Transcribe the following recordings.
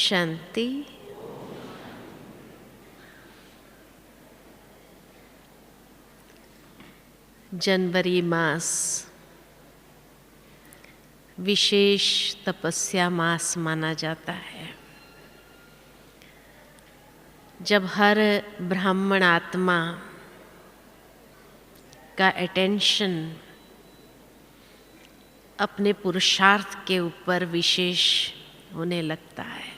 शांति। जनवरी मास विशेष तपस्या मास माना जाता है, जब हर ब्राह्मण आत्मा का अटेंशन अपने पुरुषार्थ के ऊपर विशेष होने लगता है।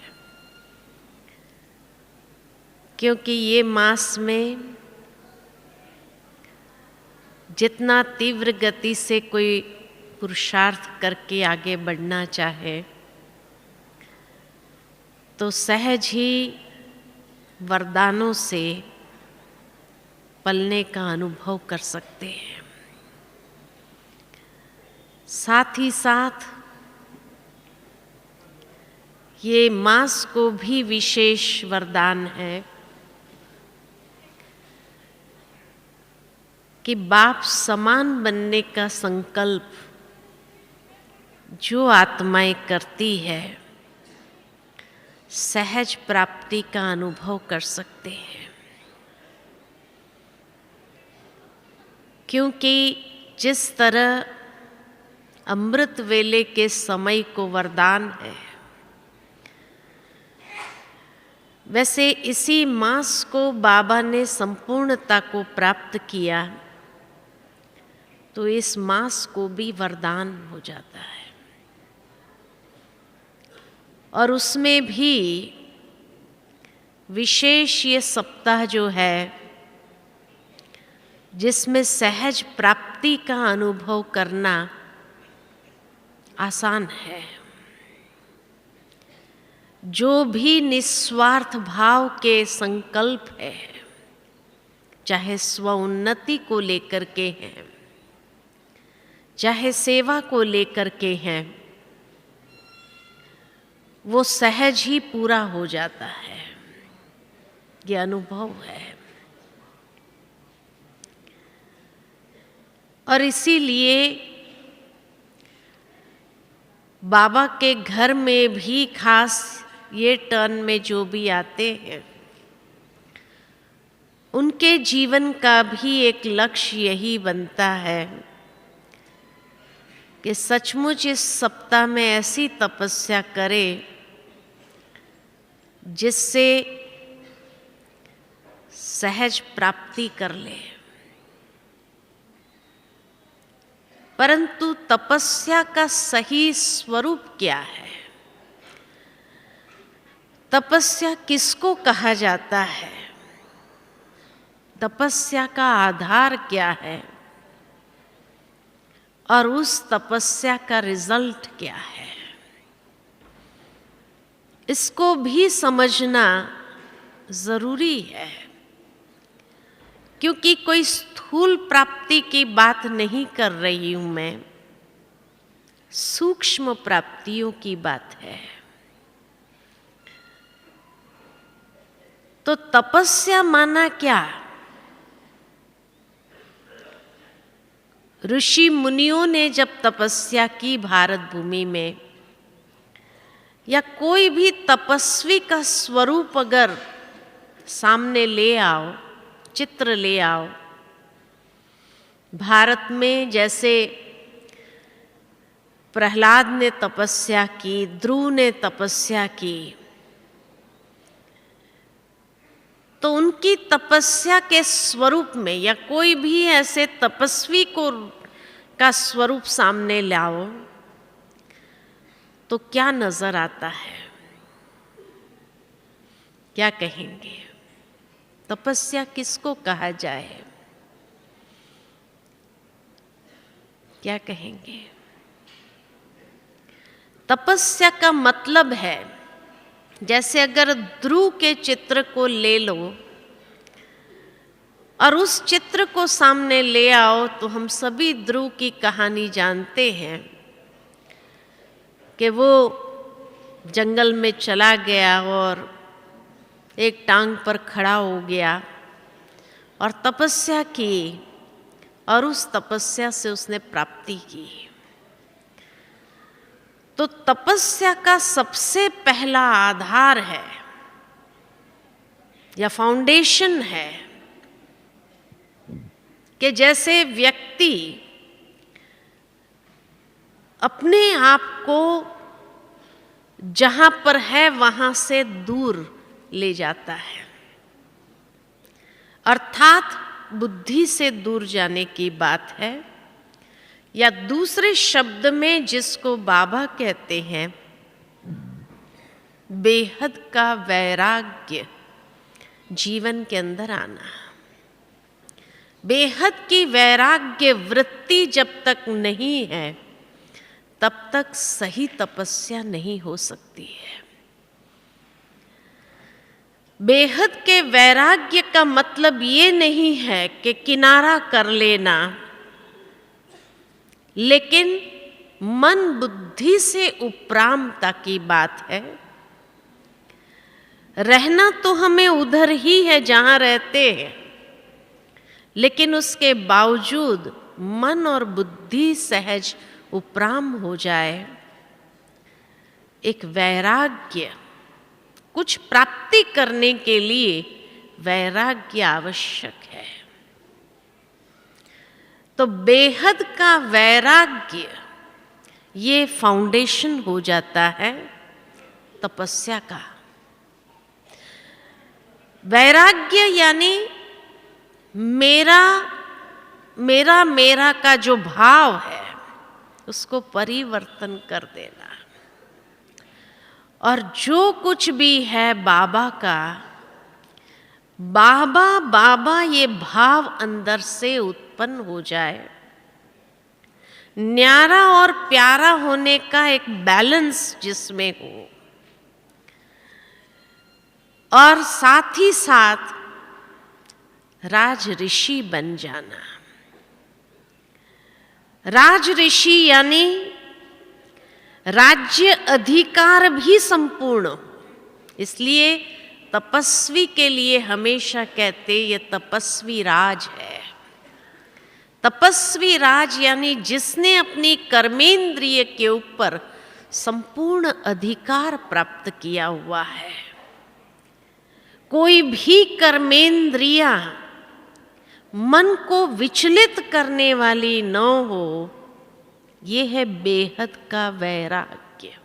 क्योंकि ये मास में जितना तीव्र गति से कोई पुरुषार्थ करके आगे बढ़ना चाहे, तो सहज ही वरदानों से पलने का अनुभव कर सकते हैं। साथ ही साथ ये मास को भी विशेष वरदान है कि बाप समान बनने का संकल्प जो आत्माएं करती है, सहज प्राप्ति का अनुभव कर सकते हैं। क्योंकि जिस तरह अमृत वेले के समय को वरदान है, वैसे इसी मास को बाबा ने संपूर्णता को प्राप्त किया, तो इस मास को भी वरदान हो जाता है। और उसमें भी विशेष ये सप्ताह जो है, जिसमें सहज प्राप्ति का अनुभव करना आसान है। जो भी निस्वार्थ भाव के संकल्प है, चाहे स्व उन्नति को लेकर के हैं, चाहे सेवा को लेकर के हैं, वो सहज ही पूरा हो जाता है। ये अनुभव है। और इसीलिए बाबा के घर में भी खास ये टर्न में जो भी आते हैं, उनके जीवन का भी एक लक्ष्य यही बनता है कि सचमुच इस सप्ताह में ऐसी तपस्या करें जिससे सहज प्राप्ति कर ले। परंतु तपस्या का सही स्वरूप क्या है? तपस्या किसको कहा जाता है? तपस्या का आधार क्या है? और उस तपस्या का रिजल्ट क्या है? इसको भी समझना जरूरी है। क्योंकि कोई स्थूल प्राप्ति की बात नहीं कर रही हूं मैं, सूक्ष्म प्राप्तियों की बात है। तो तपस्या माना क्या? ऋषि मुनियों ने जब तपस्या की भारत भूमि में, या कोई भी तपस्वी का स्वरूप अगर सामने ले आओ, चित्र ले आओ, भारत में जैसे प्रहलाद ने तपस्या की, ध्रुव ने तपस्या की, तो उनकी तपस्या के स्वरूप में, या कोई भी ऐसे तपस्वी का स्वरूप सामने लाओ, तो क्या नजर आता है? क्या कहेंगे? तपस्या किसको कहा जाए? क्या कहेंगे? तपस्या का मतलब है, जैसे अगर ध्रुव के चित्र को ले लो और उस चित्र को सामने ले आओ, तो हम सभी ध्रुव की कहानी जानते हैं कि वो जंगल में चला गया और एक टांग पर खड़ा हो गया और तपस्या की, और उस तपस्या से उसने प्राप्ति की। तो तपस्या का सबसे पहला आधार है या फाउंडेशन है कि जैसे व्यक्ति अपने आप को जहां पर है वहां से दूर ले जाता है, अर्थात बुद्धि से दूर जाने की बात है, या दूसरे शब्द में जिसको बाबा कहते हैं बेहद का वैराग्य जीवन के अंदर आना। बेहद की वैराग्य वृत्ति जब तक नहीं है तब तक सही तपस्या नहीं हो सकती है। बेहद के वैराग्य का मतलब ये नहीं है कि किनारा कर लेना, लेकिन मन बुद्धि से उपरामता की बात है। रहना तो हमें उधर ही है जहां रहते हैं, लेकिन उसके बावजूद मन और बुद्धि सहज उपराम हो जाए। एक वैराग्य, कुछ प्राप्ति करने के लिए वैराग्य आवश्यक है। तो बेहद का वैराग्य ये फाउंडेशन हो जाता है तपस्या का। वैराग्य यानी मेरा मेरा मेरा का जो भाव है उसको परिवर्तन कर देना, और जो कुछ भी है बाबा का, बाबा बाबा ये भाव अंदर से उत्पन्न हो जाए। न्यारा और प्यारा होने का एक बैलेंस जिसमें हो, और साथ ही साथ राज ऋषि बन जाना। राज ऋषि यानी राज्य अधिकार भी संपूर्ण हो। इसलिए तपस्वी के लिए हमेशा कहते ये तपस्वी राज है। तपस्वी राज यानी जिसने अपनी कर्मेंद्रिय के ऊपर संपूर्ण अधिकार प्राप्त किया हुआ है। कोई भी कर्मेंद्रिया मन को विचलित करने वाली न हो, ये है बेहद का वैराग्य।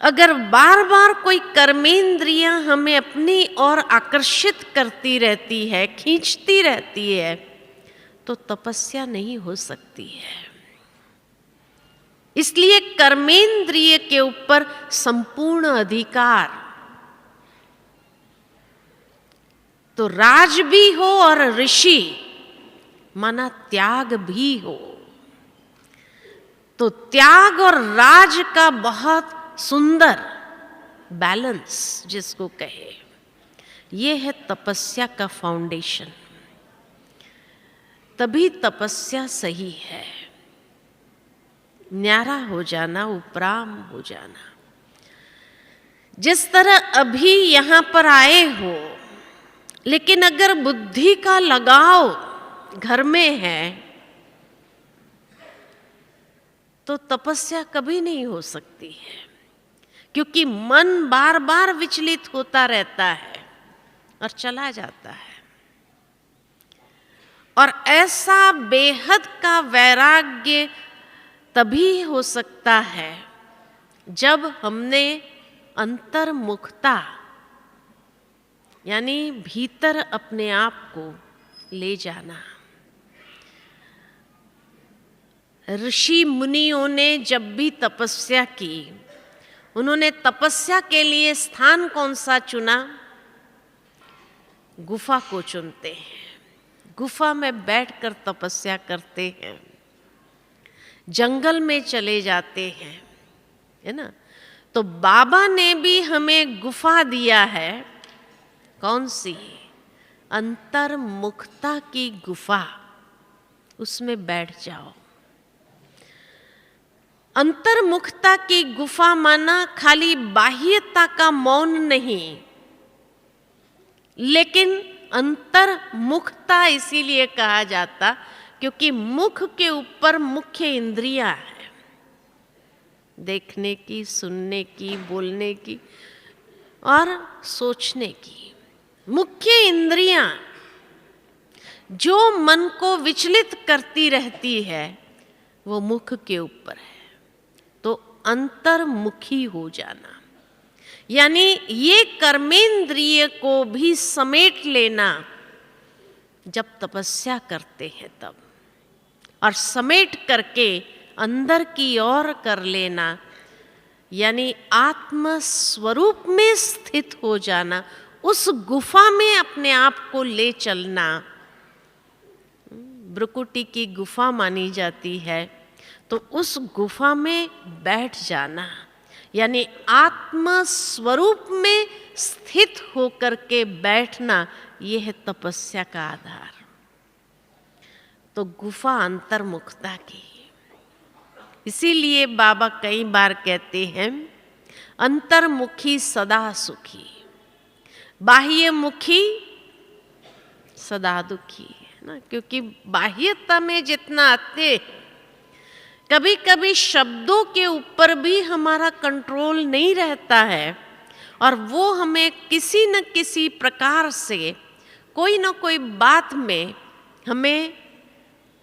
अगर बार बार कोई कर्मेंद्रियां हमें अपनी ओर आकर्षित करती रहती है, खींचती रहती है, तो तपस्या नहीं हो सकती है। इसलिए कर्मेंद्रिय के ऊपर संपूर्ण अधिकार, तो राज भी हो और ऋषि माना त्याग भी हो। तो त्याग और राज का बहुत सुंदर बैलेंस जिसको कहे, ये है तपस्या का फाउंडेशन। तभी तपस्या सही है। न्यारा हो जाना, उपराम हो जाना। जिस तरह अभी यहां पर आए हो, लेकिन अगर बुद्धि का लगाव घर में है तो तपस्या कभी नहीं हो सकती है, क्योंकि मन बार बार विचलित होता रहता है और चला जाता है। और ऐसा बेहद का वैराग्य तभी हो सकता है जब हमने अंतर्मुखता यानी भीतर अपने आप को ले जाना। ऋषि मुनियों ने जब भी तपस्या की, उन्होंने तपस्या के लिए स्थान कौन सा चुना? गुफा को चुनते हैं। गुफा में बैठकर तपस्या करते हैं, जंगल में चले जाते हैं, है ना। तो बाबा ने भी हमें गुफा दिया है। कौन सी? अंतर्मुखता की गुफा। उसमें बैठ जाओ। अंतर्मुखता की गुफा माना खाली बाह्यता का मौन नहीं, लेकिन अंतर्मुखता इसीलिए कहा जाता क्योंकि मुख के ऊपर मुख्य इंद्रियां है। देखने की, सुनने की, बोलने की और सोचने की। मुख्य इंद्रियां जो मन को विचलित करती रहती है वो मुख के ऊपर है। तो अंतर्मुखी हो जाना यानी ये कर्मेंद्रिय को भी समेट लेना जब तपस्या करते हैं तब, और समेट करके अंदर की ओर कर लेना यानी आत्म स्वरूप में स्थित हो जाना, उस गुफा में अपने आप को ले चलना। ब्रकुटी की गुफा मानी जाती है, तो उस गुफा में बैठ जाना यानी आत्म स्वरूप में स्थित होकर के बैठना, यह है तपस्या का आधार। तो गुफा अंतर्मुखता की। इसीलिए बाबा कई बार कहते हैं अंतर्मुखी सदा सुखी, बाह्यमुखी सदा दुखी, है ना। क्योंकि बाह्यता में जितना आते, कभी कभी शब्दों के ऊपर भी हमारा कंट्रोल नहीं रहता है और वो हमें किसी न किसी प्रकार से कोई न कोई बात में हमें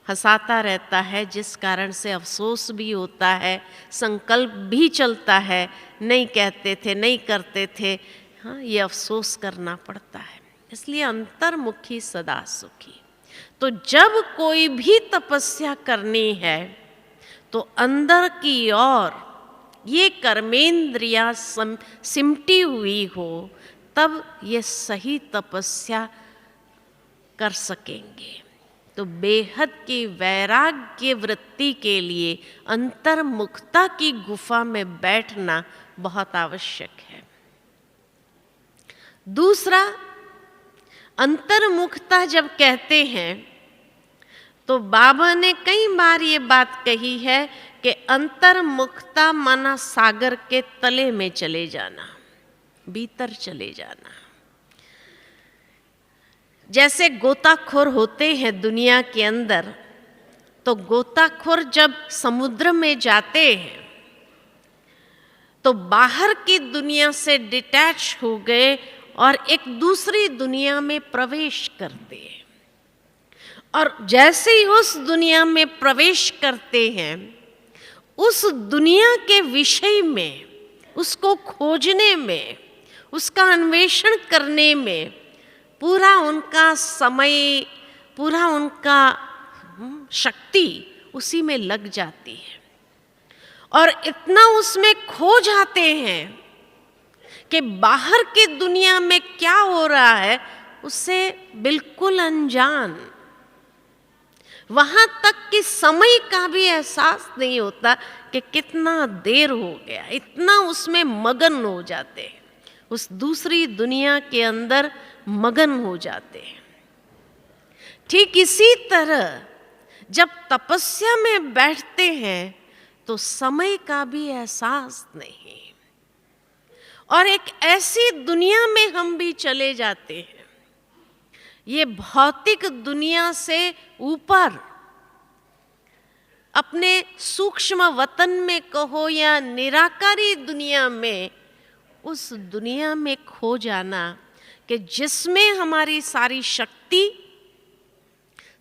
हंसाता रहता है, जिस कारण से अफसोस भी होता है, संकल्प भी चलता है, नहीं कहते थे, नहीं करते थे, हाँ ये अफसोस करना पड़ता है। इसलिए अंतर्मुखी सदा सुखी। तो जब कोई भी तपस्या करनी है तो अंदर की ओर ये कर्मेंद्रियां सिमटी हुई हो, तब ये सही तपस्या कर सकेंगे। तो बेहद की वैराग्य वृत्ति के लिए अंतर्मुखता की गुफा में बैठना बहुत आवश्यक है। दूसरा, अंतर्मुखता जब कहते हैं तो बाबा ने कई बार ये बात कही है कि अंतर्मुखता माना सागर के तले में चले जाना, भीतर चले जाना। जैसे गोताखोर होते हैं दुनिया के अंदर, तो गोताखोर जब समुद्र में जाते हैं तो बाहर की दुनिया से डिटैच हो गए और एक दूसरी दुनिया में प्रवेश करते हैं। और जैसे ही उस दुनिया में प्रवेश करते हैं, उस दुनिया के विषय में, उसको खोजने में, उसका अन्वेषण करने में पूरा उनका समय, पूरा उनका शक्ति उसी में लग जाती है और इतना उसमें खो जाते हैं कि बाहर की दुनिया में क्या हो रहा है उससे बिल्कुल अनजान। वहां तक कि समय का भी एहसास नहीं होता कि कितना देर हो गया, इतना उसमें मगन हो जाते हैं, उस दूसरी दुनिया के अंदर मगन हो जाते हैं। ठीक इसी तरह जब तपस्या में बैठते हैं तो समय का भी एहसास नहीं, और एक ऐसी दुनिया में हम भी चले जाते हैं, ये भौतिक दुनिया से ऊपर अपने सूक्ष्म वतन में कहो या निराकारी दुनिया में, उस दुनिया में खो जाना कि जिसमें हमारी सारी शक्ति,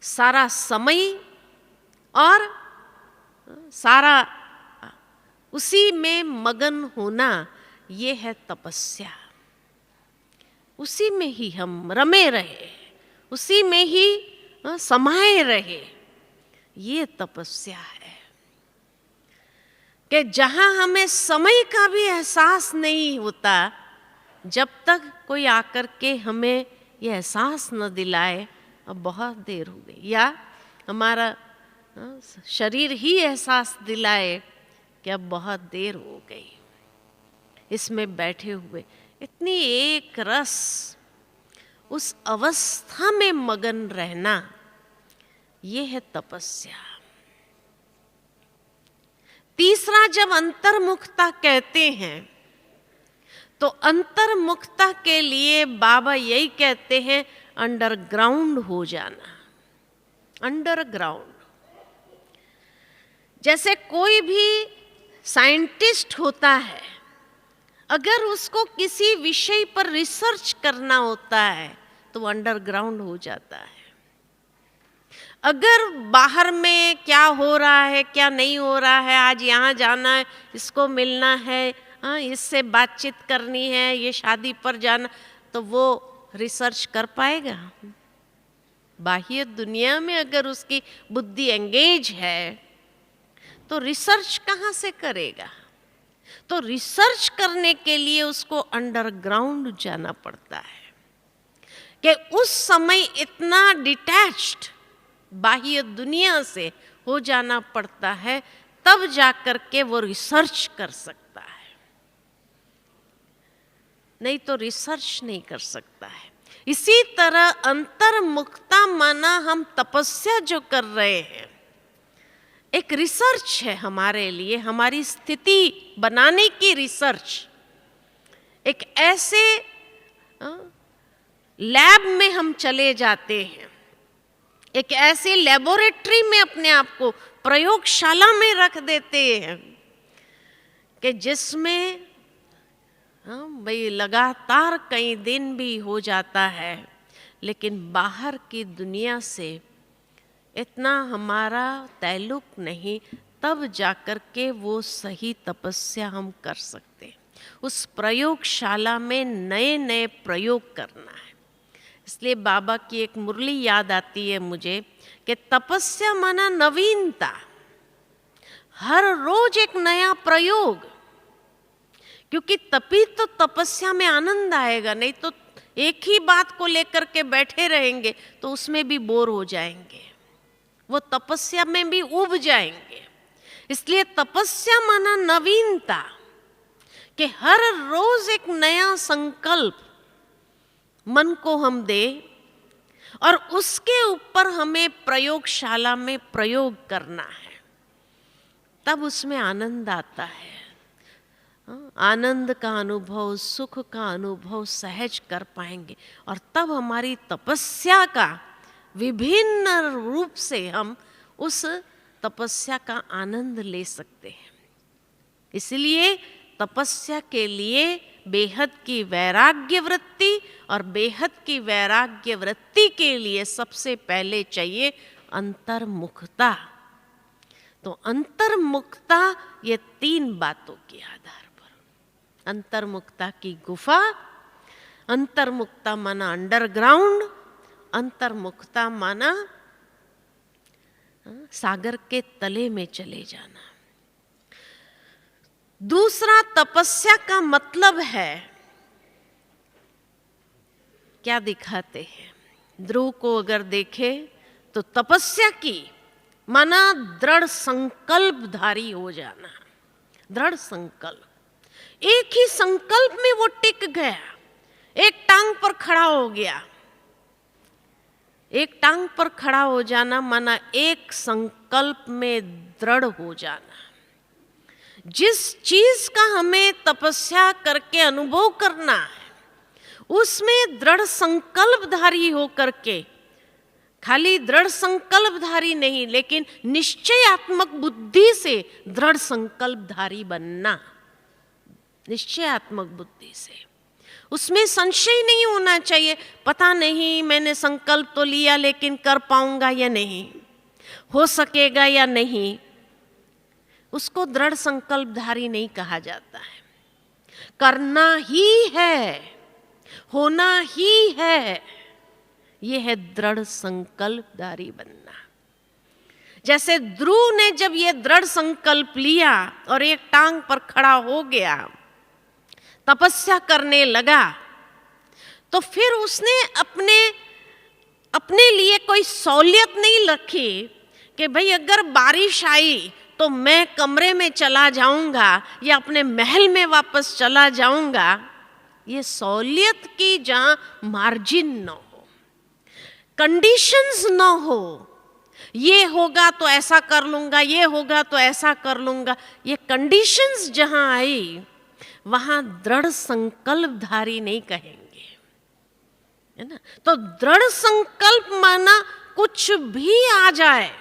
सारा समय और सारा उसी में मगन होना, ये है तपस्या। उसी में ही हम रमे रहे, उसी में ही समाये रहे, ये तपस्या है। कि जहां हमें समय का भी एहसास नहीं होता, जब तक कोई आकर के हमें ये एहसास न दिलाए अब बहुत देर हो गई, या हमारा शरीर ही एहसास दिलाए कि अब बहुत देर हो गई, इसमें बैठे हुए इतनी एक रस उस अवस्था में मगन रहना, ये है तपस्या। तीसरा, जब अंतर्मुखता कहते हैं तो अंतर्मुखता के लिए बाबा यही कहते हैं अंडरग्राउंड हो जाना। अंडरग्राउंड, जैसे कोई भी साइंटिस्ट होता है, अगर उसको किसी विषय पर रिसर्च करना होता है तो वो अंडरग्राउंड हो जाता है। अगर बाहर में क्या हो रहा है, क्या नहीं हो रहा है, आज यहाँ जाना है, इसको मिलना है, हाँ इससे बातचीत करनी है, ये शादी पर जाना, तो वो रिसर्च कर पाएगा? बाह्य दुनिया में अगर उसकी बुद्धि एंगेज है तो रिसर्च कहाँ से करेगा? तो रिसर्च करने के लिए उसको अंडरग्राउंड जाना पड़ता है कि उस समय इतना डिटैच्ड बाह्य दुनिया से हो जाना पड़ता है, तब जाकर के वो रिसर्च कर सकता है, नहीं तो रिसर्च नहीं कर सकता है। इसी तरह अंतर्मुखता माना हम तपस्या जो कर रहे हैं, एक रिसर्च है हमारे लिए, हमारी स्थिति बनाने की रिसर्च। एक ऐसे लैब में हम चले जाते हैं, एक ऐसे लेबोरेटरी में अपने आप को, प्रयोगशाला में रख देते हैं कि जिसमें भाई लगातार कई दिन भी हो जाता है, लेकिन बाहर की दुनिया से इतना हमारा ताल्लुक नहीं, तब जाकर के वो सही तपस्या हम कर सकते हैं। उस प्रयोगशाला में नए नए प्रयोग करना है। इसलिए बाबा की एक मुरली याद आती है मुझे कि तपस्या माना नवीनता, हर रोज एक नया प्रयोग, क्योंकि तभी तो तपस्या में आनंद आएगा, नहीं तो एक ही बात को लेकर के बैठे रहेंगे तो उसमें भी बोर हो जाएंगे, वो तपस्या में भी उब जाएंगे। इसलिए तपस्या माना नवीनता, कि हर रोज एक नया संकल्प मन को हम दे और उसके ऊपर हमें प्रयोगशाला में प्रयोग करना है, तब उसमें आनंद आता है। आनंद का अनुभव, सुख का अनुभव सहज कर पाएंगे और तब हमारी तपस्या का विभिन्न रूप से हम उस तपस्या का आनंद ले सकते हैं। इसलिए तपस्या के लिए बेहद की वैराग्य वृत्ति, और बेहद की वैराग्य वृत्ति के लिए सबसे पहले चाहिए अंतर्मुखता। तो अंतर्मुखता ये 3 बातों के आधार पर, अंतर्मुखता की गुफा, अंतर्मुखता माना अंडरग्राउंड, अंतर्मुखता माना सागर के तले में चले जाना। दूसरा, तपस्या का मतलब है, क्या दिखाते हैं? ध्रुव को अगर देखे तो तपस्या की माना दृढ़ संकल्पधारी हो जाना। दृढ़ संकल्प, एक ही संकल्प में वो टिक गया, एक टांग पर खड़ा हो गया। एक टांग पर खड़ा हो जाना माना एक संकल्प में दृढ़ हो जाना। जिस चीज का हमें तपस्या करके अनुभव करना है, उसमें दृढ़ संकल्पधारी हो करके, खाली दृढ़ संकल्पधारी नहीं, लेकिन निश्चयात्मक बुद्धि से दृढ़ संकल्पधारी बनना। निश्चयात्मक बुद्धि से, उसमें संशय नहीं होना चाहिए, पता नहीं मैंने संकल्प तो लिया लेकिन कर पाऊंगा या नहीं, हो सकेगा या नहीं, उसको दृढ़ संकल्पधारी नहीं कहा जाता है। करना ही है, होना ही है, ये है दृढ़ संकल्पधारी बनना। जैसे ध्रुव ने जब ये दृढ़ संकल्प लिया और एक टांग पर खड़ा हो गया, तपस्या करने लगा, तो फिर उसने अपने लिए कोई सहूलियत नहीं रखी कि भाई अगर बारिश आई तो मैं कमरे में चला जाऊंगा या अपने महल में वापस चला जाऊंगा। ये सहूलियत की जहां मार्जिन न हो, कंडीशंस न हो, ये होगा तो ऐसा कर लूंगा, ये होगा तो ऐसा कर लूंगा, ये कंडीशंस जहां आई वहां दृढ़ संकल्पधारी नहीं कहेंगे, है ना। तो दृढ़ संकल्प माना कुछ भी आ जाए,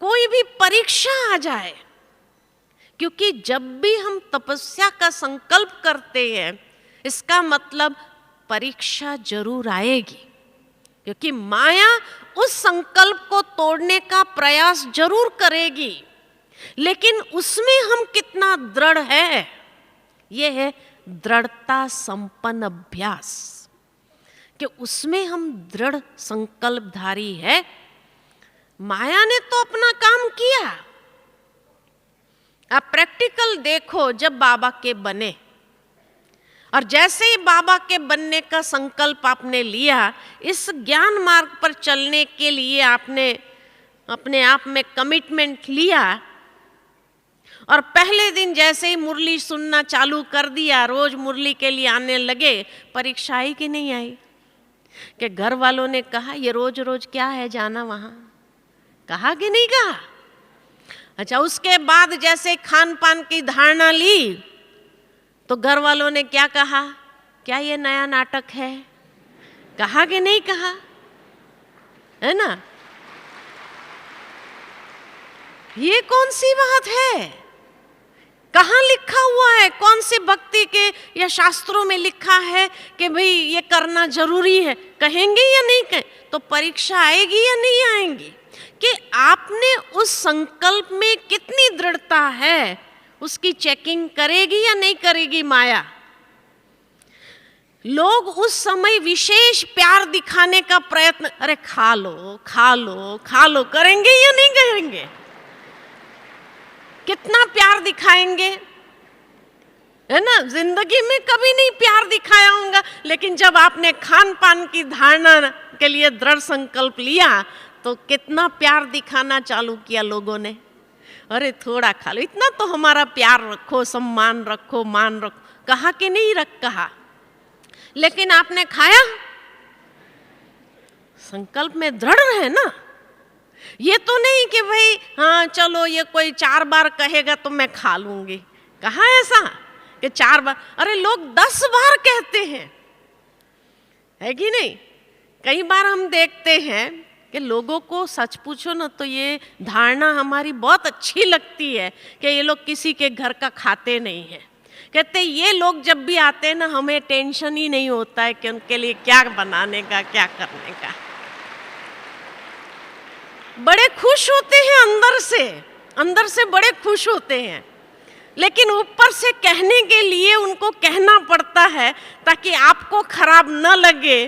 कोई भी परीक्षा आ जाए, क्योंकि जब भी हम तपस्या का संकल्प करते हैं, इसका मतलब परीक्षा जरूर आएगी, क्योंकि माया उस संकल्प को तोड़ने का प्रयास जरूर करेगी, लेकिन उसमें हम कितना दृढ़ है, यह है दृढ़ता संपन्न अभ्यास, कि उसमें हम दृढ़ संकल्पधारी है। माया ने तो अपना काम किया। आप प्रैक्टिकल देखो, जब बाबा के बने और जैसे ही बाबा के बनने का संकल्प आपने लिया, इस ज्ञान मार्ग पर चलने के लिए आपने अपने आप में कमिटमेंट लिया, और पहले दिन जैसे ही मुरली सुनना चालू कर दिया, रोज मुरली के लिए आने लगे, परीक्षा आई कि नहीं आई? कि घर वालों ने कहा ये रोज रोज क्या है जाना वहां, कहा कि नहीं कहा? अच्छा, उसके बाद जैसे खान पान की धारणा ली, तो घर वालों ने क्या कहा? क्या ये नया नाटक है? कहा कि नहीं कहा? है ना? ये कौन सी बात है? कहाँ लिखा हुआ है? कौन सी भक्ति के या शास्त्रों में लिखा है कि भाई ये करना जरूरी है? कहेंगे या नहीं कहें? तो परीक्षा आएगी या नहीं आएगी? कि आपने उस संकल्प में कितनी दृढ़ता है, उसकी चेकिंग करेगी या नहीं करेगी माया। लोग उस समय विशेष प्यार दिखाने का प्रयत्न, अरे खा लो खा लो खा लो, करेंगे या नहीं करेंगे? कितना प्यार दिखाएंगे, है ना? जिंदगी में कभी नहीं प्यार दिखाया होगा, लेकिन जब आपने खान पान की धारणा के लिए दृढ़ संकल्प लिया, तो कितना प्यार दिखाना चालू किया लोगों ने। अरे थोड़ा खा लो, इतना तो हमारा प्यार रखो, सम्मान रखो, मान रखो, कहा कि नहीं कहा? लेकिन आपने खाया, संकल्प में दृढ़ रहे ना। ये तो नहीं कि भाई हाँ चलो ये कोई 4 बार कहेगा तो मैं खा लूंगी, कहा ऐसा कि 4 बार? अरे लोग 10 बार कहते हैं, है कि नहीं? कई बार हम देखते हैं कि लोगों को सच पूछो ना तो ये धारणा हमारी बहुत अच्छी लगती है कि ये लोग किसी के घर का खाते नहीं है। कहते ये लोग जब भी आते हैं ना, हमें टेंशन ही नहीं होता है कि उनके लिए क्या बनाने का, क्या करने का। बड़े खुश होते हैं अंदर से बड़े खुश होते हैं, लेकिन ऊपर से कहने के लिए उनको कहना पड़ता है ताकि आपको खराब न लगे,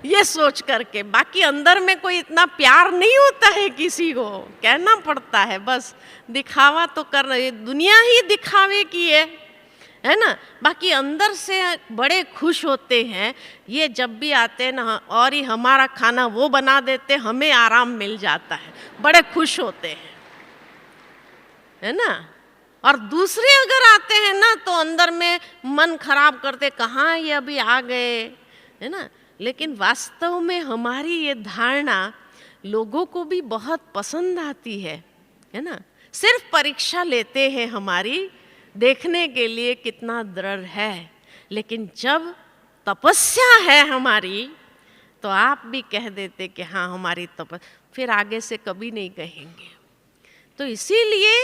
ये सोच करके। बाकी अंदर में कोई इतना प्यार नहीं होता है किसी को, कहना पड़ता है, बस दिखावा तो कर रहे, दुनिया ही दिखावे की है ना। बाकी अंदर से बड़े खुश होते हैं, ये जब भी आते हैं ना, और ही हमारा खाना वो बना देते, हमें आराम मिल जाता है, बड़े खुश होते हैं, है ना। और दूसरे अगर आते हैं ना तो अंदर में मन खराब करते, कहाँ ये अभी आ गए, है ना। लेकिन वास्तव में हमारी ये धारणा लोगों को भी बहुत पसंद आती है ना। सिर्फ परीक्षा लेते हैं हमारी, देखने के लिए कितना दृढ़ है, लेकिन जब तपस्या है हमारी तो आप भी कह देते कि हाँ हमारी फिर आगे से कभी नहीं कहेंगे। तो इसीलिए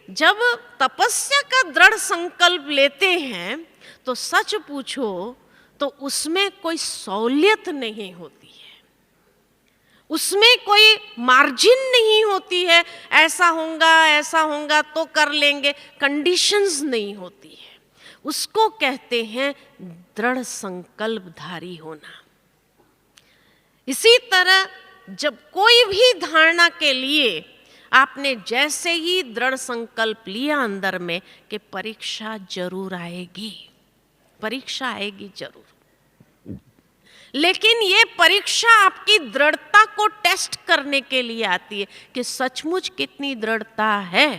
जब तपस्या का दृढ़ संकल्प लेते हैं तो सच पूछो तो उसमें कोई सहूलियत नहीं होती है, उसमें कोई मार्जिन नहीं होती है, ऐसा होगा तो कर लेंगे, कंडीशंस नहीं होती है। उसको कहते हैं दृढ़ संकल्पधारी होना। इसी तरह जब कोई भी धारणा के लिए आपने जैसे ही दृढ़ संकल्प लिया अंदर में कि परीक्षा जरूर आएगी, परीक्षा आएगी जरूर, लेकिन ये परीक्षा आपकी दृढ़ता को टेस्ट करने के लिए आती है कि सचमुच कितनी दृढ़ता है।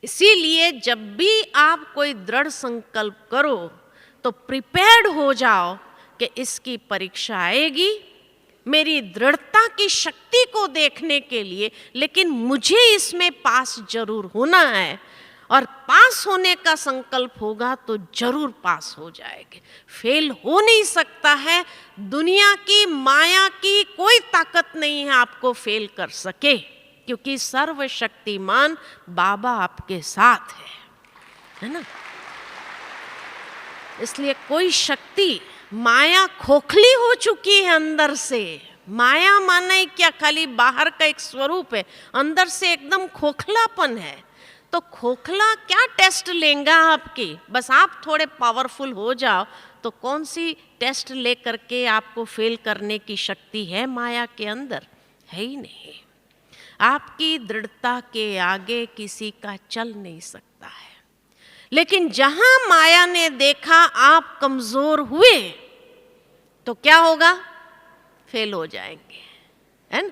इसीलिए जब भी आप कोई दृढ़ संकल्प करो तो प्रिपेयर्ड हो जाओ कि इसकी परीक्षा आएगी, मेरी दृढ़ता की शक्ति को देखने के लिए, लेकिन मुझे इसमें पास जरूर होना है, और पास होने का संकल्प होगा तो जरूर पास हो जाएंगे, फेल हो नहीं सकता है। दुनिया की माया की कोई ताकत नहीं है आपको फेल कर सके, क्योंकि सर्वशक्तिमान बाबा आपके साथ है ना। इसलिए कोई शक्ति, माया खोखली हो चुकी है अंदर से। माया माने क्या, खाली बाहर का एक स्वरूप है, अंदर से एकदम खोखलापन है। तो खोखला क्या टेस्ट लेगा आपकी, बस आप थोड़े पावरफुल हो जाओ तो कौन सी टेस्ट ले करके आपको फेल करने की शक्ति है माया के अंदर, है ही नहीं। आपकी दृढ़ता के आगे किसी का चल नहीं सकता है। लेकिन जहां माया ने देखा आप कमजोर हुए तो क्या होगा, फेल हो जाएंगे, है ना।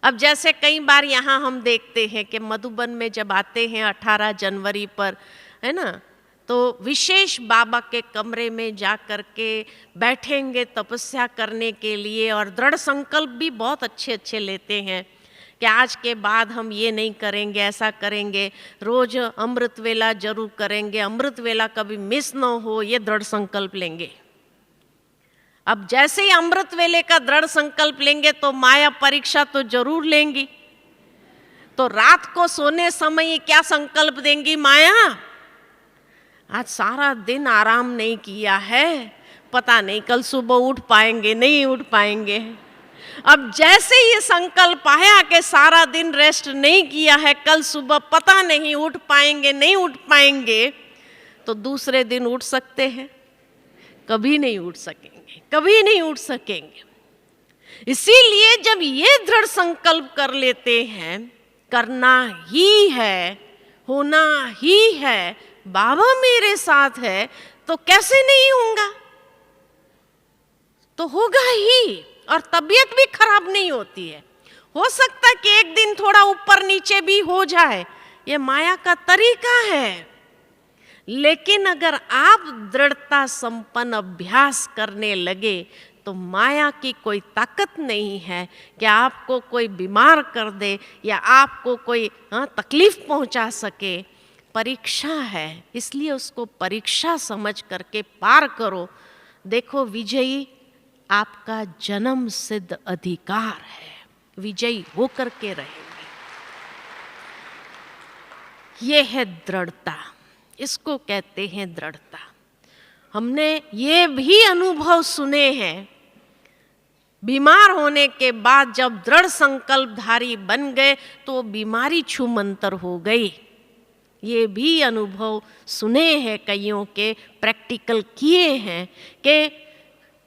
अब जैसे कई बार यहाँ हम देखते हैं कि मधुबन में जब आते हैं 18 जनवरी पर, है ना, तो विशेष बाबा के कमरे में जा कर के बैठेंगे तपस्या करने के लिए, और दृढ़ संकल्प भी बहुत अच्छे अच्छे लेते हैं कि आज के बाद हम ये नहीं करेंगे, ऐसा करेंगे, रोज अमृत वेला जरूर करेंगे, अमृत वेला कभी मिस ना हो, ये दृढ़ संकल्प लेंगे। अब जैसे ही अमृत वेले का दृढ़ संकल्प लेंगे तो माया परीक्षा तो जरूर लेंगी। तो रात को सोने समय क्या संकल्प देंगी माया, आज सारा दिन आराम नहीं किया है, पता नहीं कल सुबह उठ पाएंगे नहीं उठ पाएंगे। अब जैसे ये संकल्प आया कि सारा दिन रेस्ट नहीं किया है, कल सुबह पता नहीं उठ पाएंगे नहीं उठ पाएंगे, तो दूसरे दिन उठ सकते हैं, कभी नहीं उठ सकेंगे, कभी नहीं उठ सकेंगे। इसीलिए जब ये दृढ़ संकल्प कर लेते हैं, करना ही है, होना ही है, बाबा मेरे साथ है, तो कैसे नहीं होगा, तो होगा ही। और तबीयत भी खराब नहीं होती है। हो सकता है कि एक दिन थोड़ा ऊपर नीचे भी हो जाए, ये माया का तरीका है। लेकिन अगर आप दृढ़ता संपन्न अभ्यास करने लगे तो माया की कोई ताकत नहीं है कि आपको कोई बीमार कर दे या आपको कोई तकलीफ पहुंचा सके। परीक्षा है, इसलिए उसको परीक्षा समझ करके पार करो। देखो, विजयी आपका जन्म सिद्ध अधिकार है, विजयी होकर के रहेंगे। ये है दृढ़ता, इसको कहते हैं दृढ़ता। हमने ये भी अनुभव सुने हैं, बीमार होने के बाद जब दृढ़ संकल्पधारी बन गए तो बीमारी छूमंतर हो गई। ये भी अनुभव सुने हैं कईयों के, प्रैक्टिकल किए हैं कि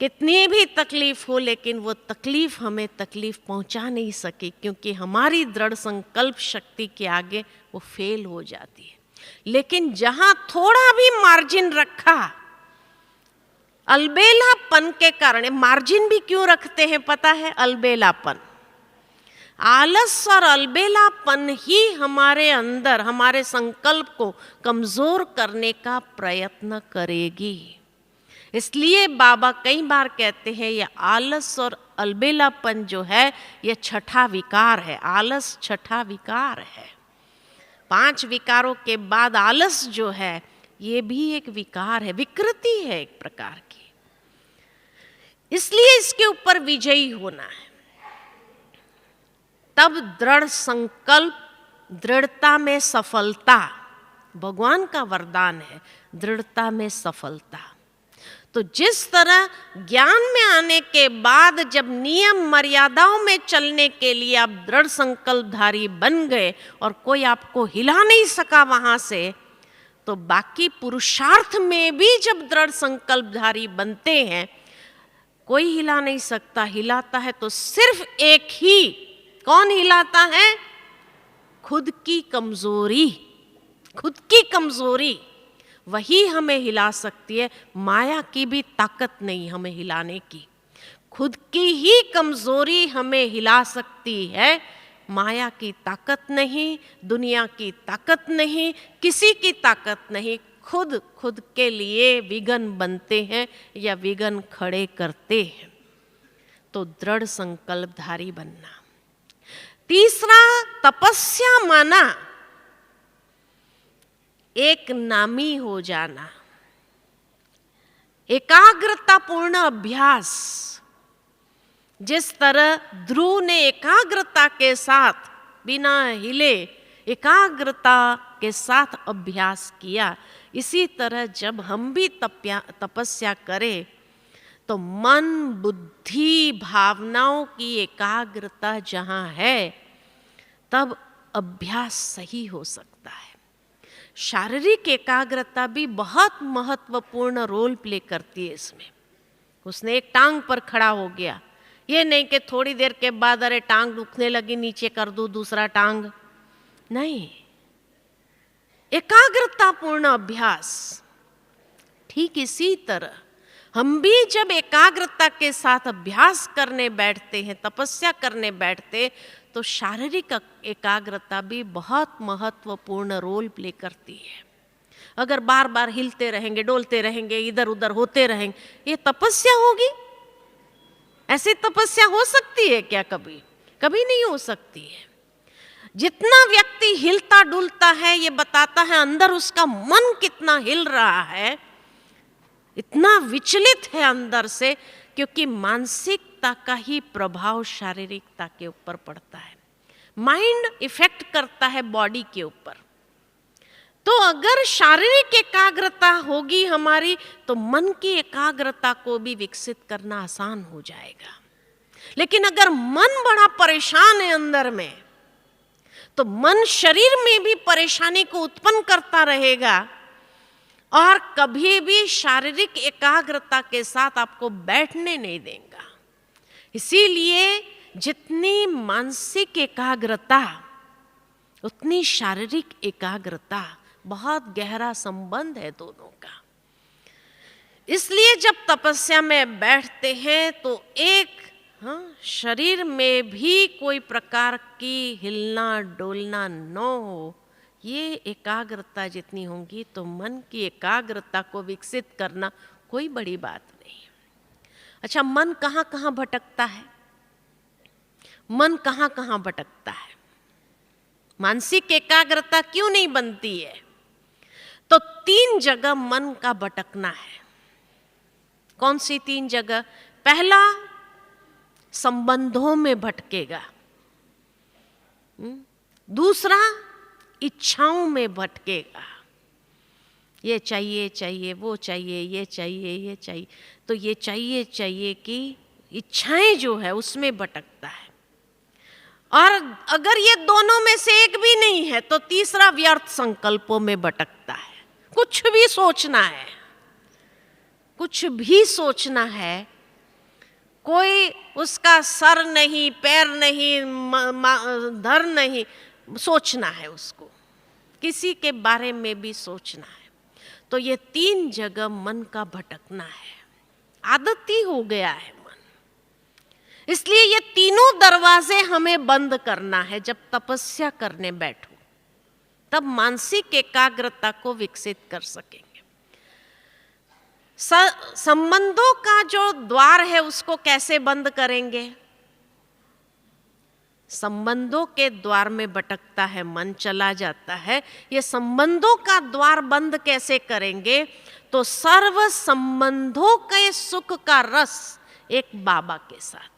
कितनी भी तकलीफ हो लेकिन वो तकलीफ हमें तकलीफ पहुंचा नहीं सकी, क्योंकि हमारी दृढ़ संकल्प शक्ति के आगे वो फेल हो जाती है। लेकिन जहां थोड़ा भी मार्जिन रखा, अलबेलापन के कारण, मार्जिन भी क्यों रखते हैं पता है, अलबेलापन, आलस और अलबेलापन ही हमारे अंदर हमारे संकल्प को कमजोर करने का प्रयत्न करेगी। इसलिए बाबा कई बार कहते हैं ये आलस और अलबेलापन जो है ये छठा विकार है। आलस छठा विकार है। 5 विकारों के बाद आलस जो है ये भी एक विकार है, विकृति है एक प्रकार की। इसलिए इसके ऊपर विजयी होना है। तब दृढ़ संकल्प, दृढ़ता में सफलता, भगवान का वरदान है, दृढ़ता में सफलता। तो जिस तरह ज्ञान में आने के बाद जब नियम मर्यादाओं में चलने के लिए आप दृढ़ संकल्पधारी बन गए और कोई आपको हिला नहीं सका वहां से, तो बाकी पुरुषार्थ में भी जब दृढ़ संकल्पधारी बनते हैं, कोई हिला नहीं सकता। हिलाता है तो सिर्फ एक ही, कौन हिलाता है? खुद की कमजोरी, खुद की कमजोरी वही हमें हिला सकती है। माया की भी ताकत नहीं हमें हिलाने की, खुद की ही कमजोरी हमें हिला सकती है। माया की ताकत नहीं, दुनिया की ताकत नहीं, किसी की ताकत नहीं। खुद खुद के लिए विघन बनते हैं या विघन खड़े करते हैं। तो दृढ़ संकल्पधारी बनना। तीसरा, तपस्या माना एक नामी हो जाना, एकाग्रतापूर्ण अभ्यास। जिस तरह ध्रुव ने एकाग्रता के साथ बिना हिले एकाग्रता के साथ अभ्यास किया, इसी तरह जब हम भी तपस्या करें तो मन, बुद्धि, भावनाओं की एकाग्रता जहाँ है तब अभ्यास सही हो सकता है। शारीरिक एकाग्रता भी बहुत महत्वपूर्ण रोल प्ले करती है इसमें। उसने एक टांग पर खड़ा हो गया, ये नहीं कि थोड़ी देर के बाद अरे टांग दुखने लगी नीचे कर दूं दूसरा टांग, नहीं, एकाग्रतापूर्ण अभ्यास। ठीक इसी तरह हम भी जब एकाग्रता के साथ अभ्यास करने बैठते हैं, तपस्या करने बैठते, तो शारीरिक एकाग्रता भी बहुत महत्वपूर्ण रोल प्ले करती है। अगर बार बार हिलते रहेंगे, डोलते रहेंगे, इधर उधर होते रहेंगे, ये तपस्या होगी? ऐसी तपस्या हो सकती है क्या? कभी कभी नहीं हो सकती है। जितना व्यक्ति हिलता डुलता है, ये बताता है अंदर उसका मन कितना हिल रहा है, इतना विचलित है अंदर से, क्योंकि मानसिकता का ही प्रभाव शारीरिकता के ऊपर पड़ता है। माइंड इफेक्ट करता है बॉडी के ऊपर। तो अगर शारीरिक एकाग्रता होगी हमारी, तो मन की एकाग्रता को भी विकसित करना आसान हो जाएगा। लेकिन अगर मन बड़ा परेशान है अंदर में, तो मन शरीर में भी परेशानी को उत्पन्न करता रहेगा और कभी भी शारीरिक एकाग्रता के साथ आपको बैठने नहीं देगा। इसीलिए जितनी मानसिक एकाग्रता उतनी शारीरिक एकाग्रता, बहुत गहरा संबंध है दोनों का। इसलिए जब तपस्या में बैठते हैं तो एक शरीर में भी कोई प्रकार की हिलना डोलना न हो, ये एकाग्रता जितनी होगी तो मन की एकाग्रता को विकसित करना कोई बड़ी बात नहीं। अच्छा, मन कहाँ कहाँ भटकता है? मन कहाँ कहाँ भटकता है? मानसिक एकाग्रता क्यों नहीं बनती है? तो 3 जगह मन का भटकना है। कौन सी 3 जगह? पहला, संबंधों में भटकेगा। दूसरा, इच्छाओं में भटकेगा। ये चाहिए चाहिए, वो चाहिए, ये चाहिए ये चाहिए, तो ये चाहिए चाहिए कि इच्छाएं जो है उसमें भटकता है। और अगर ये दोनों में से एक भी नहीं है तो तीसरा, व्यर्थ संकल्पों में भटकता है। कुछ भी सोचना है, कुछ भी सोचना है, कोई उसका सर नहीं, पैर नहीं, धर नहीं, सोचना है उसको, किसी के बारे में भी सोचना है। तो ये 3 जगह मन का भटकना है, आदती हो गया है मन। इसलिए ये तीनों दरवाजे हमें बंद करना है। जब तपस्या करने बैठो तब मानसिक एकाग्रता को विकसित कर सकेंगे। संबंधों का जो द्वार है उसको कैसे बंद करेंगे? संबंधों के द्वार में भटकता है मन, चला जाता है। ये संबंधों का द्वार बंद कैसे करेंगे? तो सर्व संबंधों के सुख का रस एक बाबा के साथ,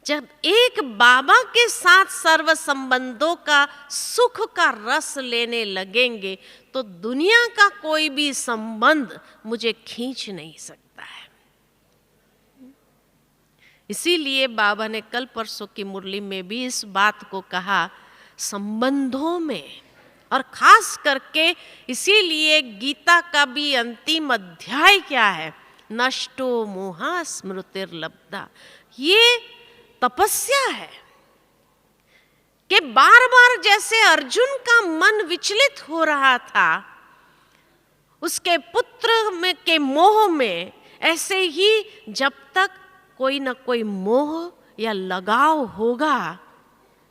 जब एक बाबा के साथ सर्व संबंधों का सुख का रस लेने लगेंगे तो दुनिया का कोई भी संबंध मुझे खींच नहीं सकता है। इसीलिए बाबा ने कल परसों की मुरली में भी इस बात को कहा, संबंधों में, और खास करके इसीलिए गीता का भी अंतिम अध्याय क्या है? नष्टो मोहा स्मृतिर्लब्धा। ये तपस्या है कि बार बार जैसे अर्जुन का मन विचलित हो रहा था उसके पुत्र में के मोह में, ऐसे ही जब तक कोई न कोई मोह या लगाव होगा,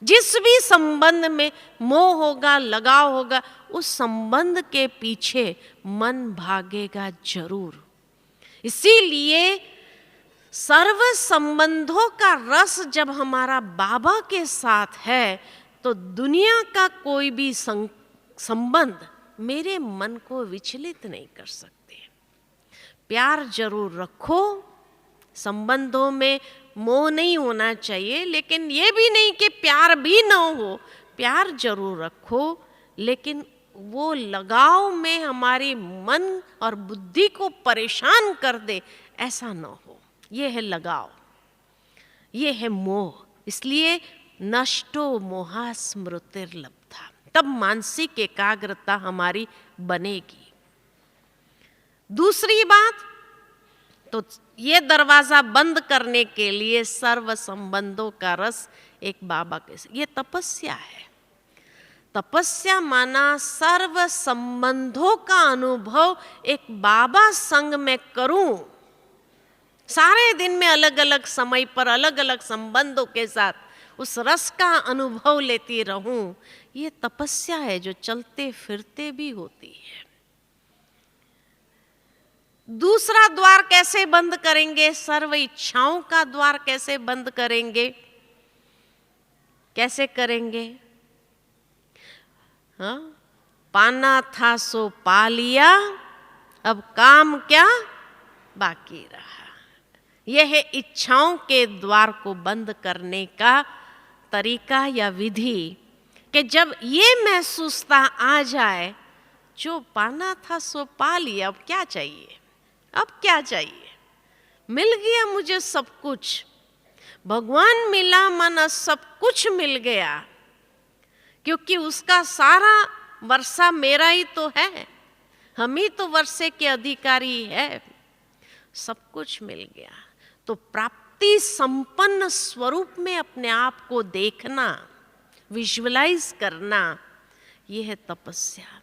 जिस भी संबंध में मोह होगा, लगाव होगा, उस संबंध के पीछे मन भागेगा जरूर। इसीलिए सर्व संबंधों का रस जब हमारा बाबा के साथ है तो दुनिया का कोई भी संबंध मेरे मन को विचलित नहीं कर सकते। प्यार जरूर रखो, संबंधों में मोह नहीं होना चाहिए, लेकिन ये भी नहीं कि प्यार भी ना हो, प्यार जरूर रखो, लेकिन वो लगाव में हमारी मन और बुद्धि को परेशान कर दे, ऐसा ना हो। ये है लगाव, ये है मोह। इसलिए नष्टो मोहा स्मृतिर्लब्धा, तब मानसिक एकाग्रता हमारी बनेगी। दूसरी बात, तो ये दरवाजा बंद करने के लिए सर्व संबंधों का रस एक बाबा के, ये तपस्या है। तपस्या माना सर्व संबंधों का अनुभव एक बाबा संग में करूं, सारे दिन में अलग अलग समय पर अलग अलग संबंधों के साथ उस रस का अनुभव लेती रहूं, ये तपस्या है जो चलते फिरते भी होती है। दूसरा द्वार कैसे बंद करेंगे? सर्व इच्छाओं का द्वार कैसे बंद करेंगे? कैसे करेंगे? हाँ, पाना था सो पा लिया, अब काम क्या बाकी रहा। यह है इच्छाओं के द्वार को बंद करने का तरीका या विधि, कि जब ये महसूसता आ जाए, जो पाना था सो पा लिया, अब क्या चाहिए? अब क्या चाहिए? मिल गया मुझे सब कुछ, भगवान मिला, माना सब कुछ मिल गया, क्योंकि उसका सारा वर्षा मेरा ही तो है, हम ही तो वर्षे के अधिकारी है। सब कुछ मिल गया, तो प्राप्ति संपन्न स्वरूप में अपने आप को देखना, विजुअलाइज करना, यह है तपस्या।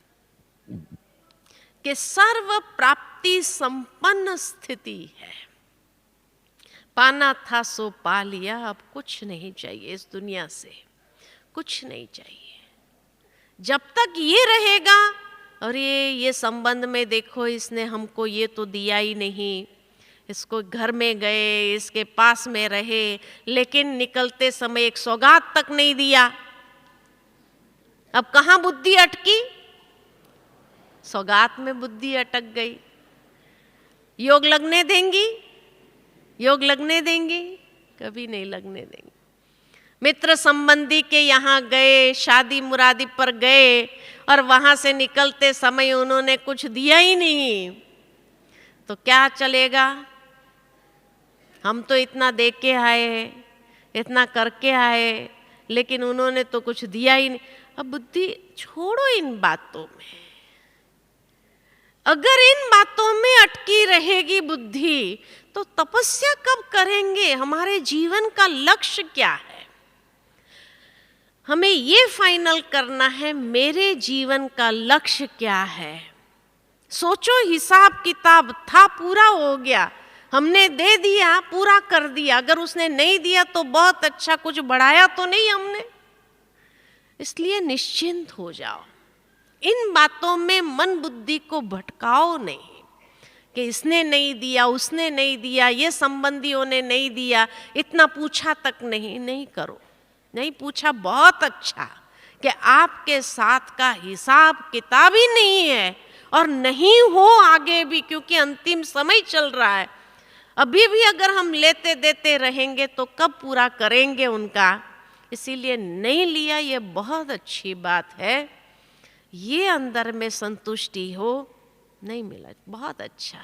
कि सर्व प्राप्ति संपन्न स्थिति है। पाना था सो पा लिया, अब कुछ नहीं चाहिए इस दुनिया से, कुछ नहीं चाहिए। जब तक ये रहेगा, अरे ये संबंध में देखो इसने हमको ये तो दिया ही नहीं, इसको घर में गए, इसके पास में रहे, लेकिन निकलते समय एक सौगात तक नहीं दिया। अब कहाँ बुद्धि अटकी? सौगात में बुद्धि अटक गई। योग लगने देंगी? योग लगने देंगी? कभी नहीं लगने देंगी। मित्र संबंधी के यहाँ गए, शादी मुरादी पर गए, और वहां से निकलते समय उन्होंने कुछ दिया ही नहीं, तो क्या चलेगा? हम तो इतना दे के आए, इतना करके आए, लेकिन उन्होंने तो कुछ दिया ही नहीं। अब बुद्धि छोड़ो इन बातों में। अगर इन बातों में अटकी रहेगी बुद्धि, तो तपस्या कब करेंगे? हमारे जीवन का लक्ष्य क्या है? हमें ये फाइनल करना है, मेरे जीवन का लक्ष्य क्या है। सोचो, हिसाब किताब था, पूरा हो गया, हमने दे दिया, पूरा कर दिया। अगर उसने नहीं दिया तो बहुत अच्छा, कुछ बढ़ाया तो नहीं हमने। इसलिए निश्चिंत हो जाओ, इन बातों में मन बुद्धि को भटकाओ नहीं कि इसने नहीं दिया, उसने नहीं दिया, ये संबंधियों ने नहीं दिया, इतना पूछा तक नहीं करो। नहीं पूछा, बहुत अच्छा कि आपके साथ का हिसाब किताब ही नहीं है, और नहीं हो आगे भी, क्योंकि अंतिम समय चल रहा है। अभी भी अगर हम लेते देते रहेंगे तो कब पूरा करेंगे उनका? इसीलिए नहीं लिया, ये बहुत अच्छी बात है, ये अंदर में संतुष्टि हो। नहीं मिला, बहुत अच्छा,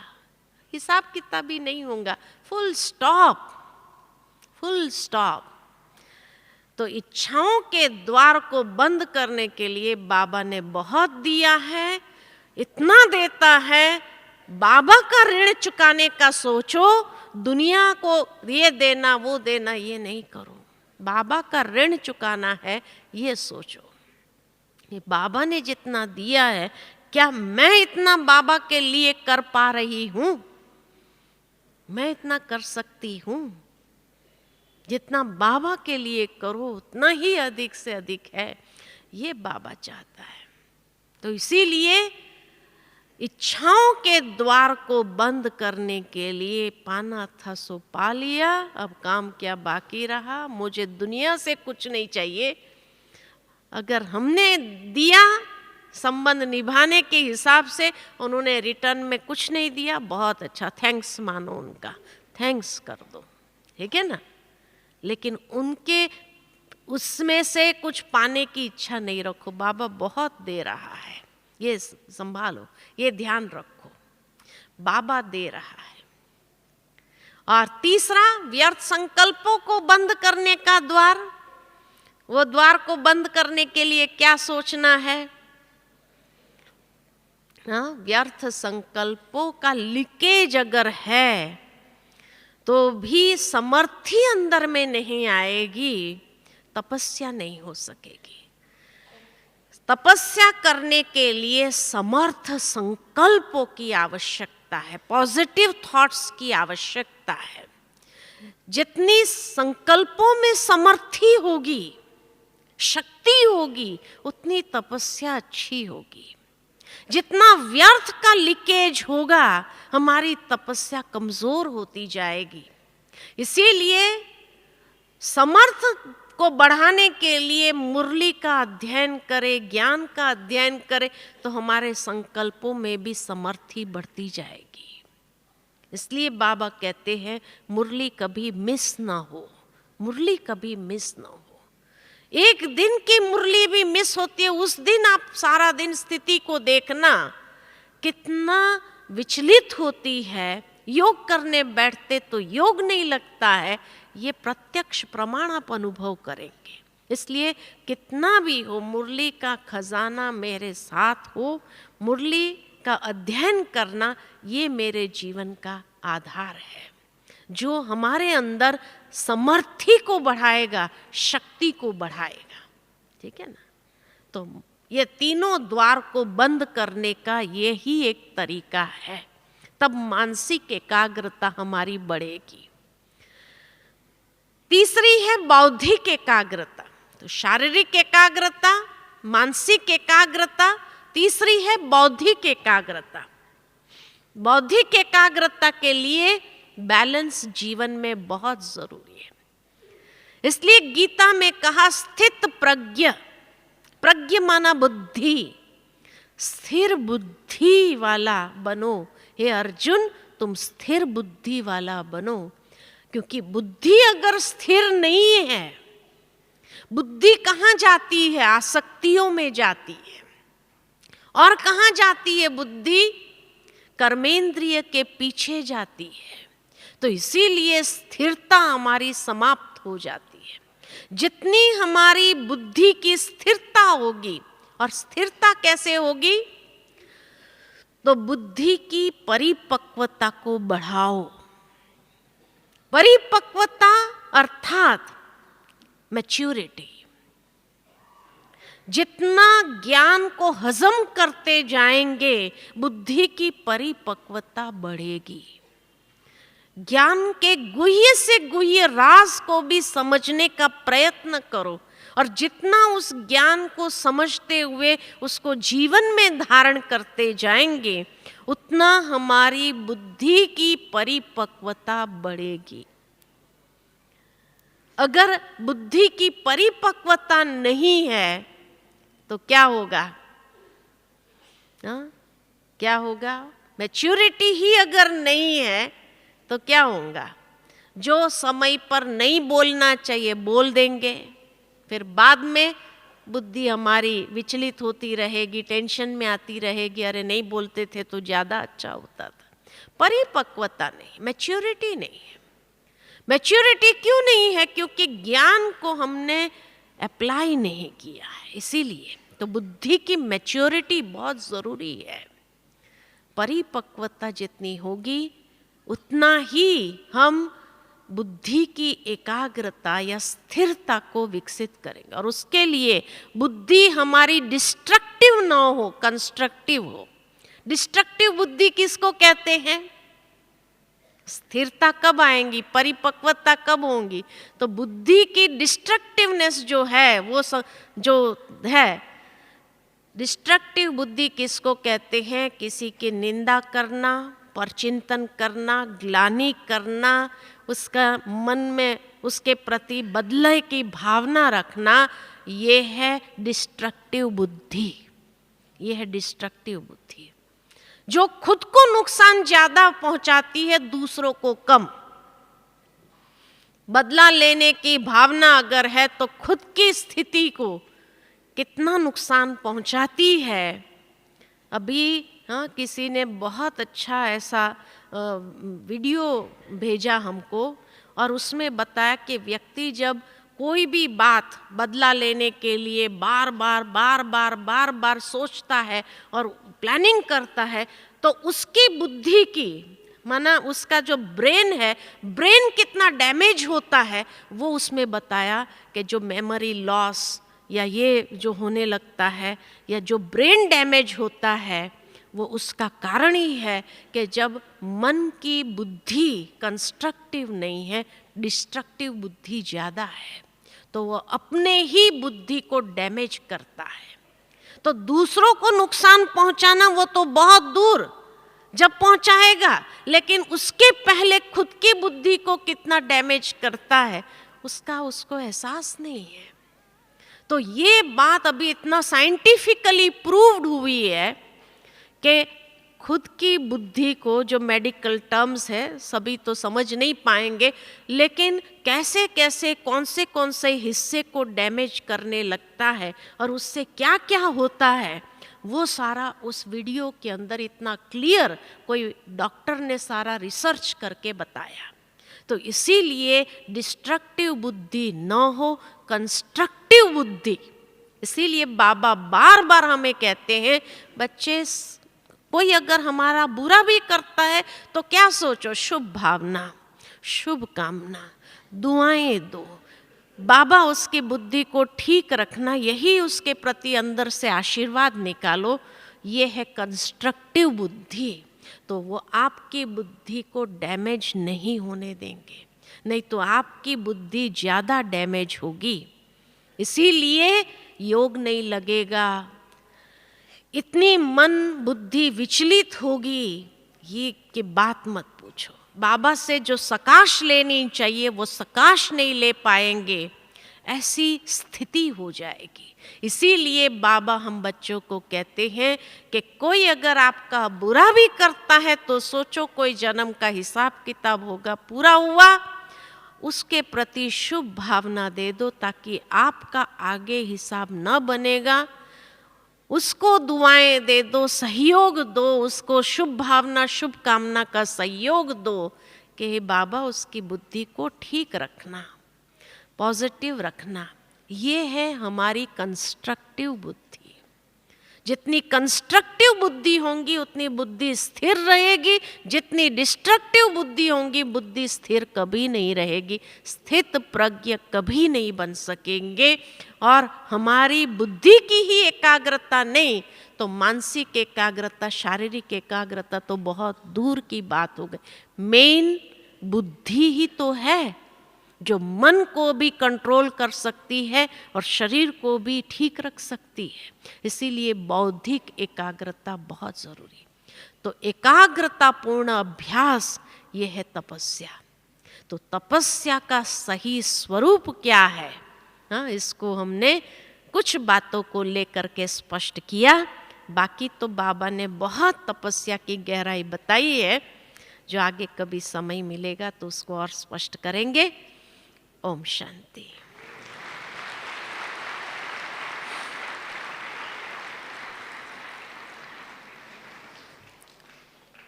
हिसाब किताब भी नहीं होगा, फुल स्टॉप, फुल स्टॉप। तो इच्छाओं के द्वार को बंद करने के लिए बाबा ने बहुत दिया है, इतना देता है। बाबा का ऋण चुकाने का सोचो, दुनिया को ये देना वो देना ये नहीं करो। बाबा का ऋण चुकाना है, ये सोचो, ये बाबा ने जितना दिया है, क्या मैं इतना बाबा के लिए कर पा रही हूं? मैं इतना कर सकती हूं? जितना बाबा के लिए करो उतना ही अधिक से अधिक है, ये बाबा चाहता है। तो इसीलिए इच्छाओं के द्वार को बंद करने के लिए पाना था सो पा लिया, अब काम क्या बाकी रहा, मुझे दुनिया से कुछ नहीं चाहिए। अगर हमने दिया संबंध निभाने के हिसाब से, उन्होंने रिटर्न में कुछ नहीं दिया, बहुत अच्छा, थैंक्स मानो उनका, थैंक्स कर दो, ठीक है ना। लेकिन उनके उसमें से कुछ पाने की इच्छा नहीं रखो। बाबा बहुत दे रहा है, ये संभालो, ये ध्यान रखो, बाबा दे रहा है। और तीसरा, व्यर्थ संकल्पों को बंद करने का द्वार। वो द्वार को बंद करने के लिए क्या सोचना है? व्यर्थ संकल्पों का लीकेज अगर है तो भी समर्थी अंदर में नहीं आएगी, तपस्या नहीं हो सकेगी। तपस्या करने के लिए समर्थ संकल्पों की आवश्यकता है, पॉजिटिव थॉट्स की आवश्यकता है। जितनी संकल्पों में समर्थी होगी, शक्ति होगी, उतनी तपस्या अच्छी होगी। जितना व्यर्थ का लीकेज होगा, हमारी तपस्या कमजोर होती जाएगी। इसीलिए समर्थ को बढ़ाने के लिए मुरली का अध्ययन करें, ज्ञान का अध्ययन करें, तो हमारे संकल्पों में भी समर्थी बढ़ती जाएगी। इसलिए बाबा कहते हैं मुरली कभी मिस ना हो, मुरली कभी मिस ना हो। एक दिन की मुरली भी मिस होती है, उस दिन आप सारा दिन स्थिति को देखना कितना विचलित होती है। योग करने बैठते तो योग नहीं लगता है, ये प्रत्यक्ष प्रमाण आप अनुभव करेंगे। इसलिए कितना भी हो, मुरली का खजाना मेरे साथ हो, मुरली का अध्ययन करना ये मेरे जीवन का आधार है, जो हमारे अंदर समर्थी को बढ़ाएगा, शक्ति को बढ़ाएगा। ठीक है ना? तो ये तीनों द्वार को बंद करने का ये ही एक तरीका है, तब मानसिक एकाग्रता हमारी बढ़ेगी। तीसरी है बौद्धिक एकाग्रता। तो शारीरिक एकाग्रता, मानसिक एकाग्रता, तीसरी है बौद्धिक एकाग्रता। बौद्धिक एकाग्रता के लिए बैलेंस जीवन में बहुत जरूरी है। इसलिए गीता में कहा स्थित प्रज्ञ, प्रज्ञ माना बुद्धि, स्थिर बुद्धि वाला बनो। हे अर्जुन, तुम स्थिर बुद्धि वाला बनो, क्योंकि बुद्धि अगर स्थिर नहीं है, बुद्धि कहाँ जाती है? आसक्तियों में जाती है। और कहाँ जाती है बुद्धि? कर्मेंद्रिय के पीछे जाती है। तो इसीलिए स्थिरता हमारी समाप्त हो जाती है। जितनी हमारी बुद्धि की स्थिरता होगी, और स्थिरता कैसे होगी? तो बुद्धि की परिपक्वता को बढ़ाओ। परिपक्वता अर्थात मैच्योरिटी। जितना ज्ञान को हजम करते जाएंगे, बुद्धि की परिपक्वता बढ़ेगी। ज्ञान के गुह्य से गुह्य राज को भी समझने का प्रयत्न करो, और जितना उस ज्ञान को समझते हुए उसको जीवन में धारण करते जाएंगे, उतना हमारी बुद्धि की परिपक्वता बढ़ेगी। अगर बुद्धि की परिपक्वता नहीं है तो क्या होगा? क्या होगा? मैच्योरिटी ही अगर नहीं है तो क्या होगा? जो समय पर नहीं बोलना चाहिए बोल देंगे, फिर बाद में बुद्धि हमारी विचलित होती रहेगी, टेंशन में आती रहेगी, अरे नहीं बोलते थे तो ज़्यादा अच्छा होता था। परिपक्वता नहीं, मैच्योरिटी नहीं है। मैच्योरिटी क्यों नहीं है? क्योंकि ज्ञान को हमने अप्लाई नहीं किया है, इसीलिए। तो बुद्धि की मैच्योरिटी बहुत ज़रूरी है। परिपक्वता जितनी होगी उतना ही हम बुद्धि की एकाग्रता या स्थिरता को विकसित करेंगे, और उसके लिए बुद्धि हमारी डिस्ट्रक्टिव ना हो, कंस्ट्रक्टिव हो। डिस्ट्रक्टिव बुद्धि किसको कहते हैं? स्थिरता कब आएंगी, परिपक्वता कब होंगी? तो बुद्धि की डिस्ट्रक्टिवनेस जो है, वो जो है, डिस्ट्रक्टिव बुद्धि किसको कहते हैं? किसी की निंदा करना, परचिंतन करना, ग्लानि करना, उसका मन में उसके प्रति बदले की भावना रखना, ये है डिस्ट्रक्टिव बुद्धि। ये है डिस्ट्रक्टिव बुद्धि, जो खुद को नुकसान ज्यादा पहुंचाती है, दूसरों को कम। बदला लेने की भावना अगर है तो खुद की स्थिति को कितना नुकसान पहुंचाती है। अभी किसी ने बहुत अच्छा ऐसा वीडियो भेजा हमको, और उसमें बताया कि व्यक्ति जब कोई भी बात बदला लेने के लिए बार बार सोचता है और प्लानिंग करता है, तो उसकी बुद्धि की माना उसका जो ब्रेन है, ब्रेन कितना डैमेज होता है वो उसमें बताया कि जो मेमोरी लॉस या ये जो होने लगता है या जो ब्रेन डैमेज होता है वो उसका कारण ही है कि जब मन की बुद्धि कंस्ट्रक्टिव नहीं है, डिस्ट्रक्टिव बुद्धि ज़्यादा है, तो वो अपने ही बुद्धि को डैमेज करता है। तो दूसरों को नुकसान पहुंचाना वो तो बहुत दूर जब पहुंचाएगा, लेकिन उसके पहले खुद की बुद्धि को कितना डैमेज करता है उसका उसको एहसास नहीं है। तो ये बात अभी इतना साइंटिफिकली प्रूव्ड हुई है कि खुद की बुद्धि को, जो मेडिकल टर्म्स है सभी तो समझ नहीं पाएंगे, लेकिन कैसे कैसे कौन से हिस्से को डैमेज करने लगता है और उससे क्या क्या होता है वो सारा उस वीडियो के अंदर इतना क्लियर कोई डॉक्टर ने सारा रिसर्च करके बताया। तो इसीलिए डिस्ट्रक्टिव बुद्धि न हो, कंस्ट्रक्टिव बुद्धि। इसीलिए बाबा बार बार हमें कहते हैं, बच्चे कोई अगर हमारा बुरा भी करता है तो क्या सोचो, शुभ भावना, शुभ कामना, दुआएं दो, बाबा उसकी बुद्धि को ठीक रखना, यही उसके प्रति अंदर से आशीर्वाद निकालो। ये है कंस्ट्रक्टिव बुद्धि। तो वो आपकी बुद्धि को डैमेज नहीं होने देंगे, नहीं तो आपकी बुद्धि ज़्यादा डैमेज होगी। इसीलिए योग नहीं लगेगा, इतनी मन बुद्धि विचलित होगी, ये की बात मत पूछो। बाबा से जो सकाश लेनी चाहिए वो सकाश नहीं ले पाएंगे, ऐसी स्थिति हो जाएगी। इसीलिए बाबा हम बच्चों को कहते हैं कि कोई अगर आपका बुरा भी करता है तो सोचो कोई जन्म का हिसाब किताब होगा, पूरा हुआ, उसके प्रति शुभ भावना दे दो ताकि आपका आगे हिसाब न बनेगा। उसको दुआएं दे दो, सहयोग दो, उसको शुभ भावना शुभ कामना का सहयोग दो कि हे बाबा उसकी बुद्धि को ठीक रखना, पॉजिटिव रखना। ये है हमारी कंस्ट्रक्टिव बुद्धि। जितनी कंस्ट्रक्टिव बुद्धि होंगी उतनी बुद्धि स्थिर रहेगी, जितनी डिस्ट्रक्टिव बुद्धि होंगी बुद्धि स्थिर कभी नहीं रहेगी, स्थित प्रज्ञ कभी नहीं बन सकेंगे। और हमारी बुद्धि की ही एकाग्रता नहीं तो मानसिक एकाग्रता, शारीरिक एकाग्रता तो बहुत दूर की बात हो गई। मेन बुद्धि ही तो है जो मन को भी कंट्रोल कर सकती है और शरीर को भी ठीक रख सकती है। इसीलिए बौद्धिक एकाग्रता बहुत ज़रूरी। तो एकाग्रता पूर्ण अभ्यास ये है तपस्या। तो तपस्या का सही स्वरूप क्या है, इसको हमने कुछ बातों को लेकर के स्पष्ट किया। बाकी तो बाबा ने बहुत तपस्या की गहराई बताई है, जो आगे कभी समय मिलेगा तो उसको और स्पष्ट करेंगे। ओम शांति।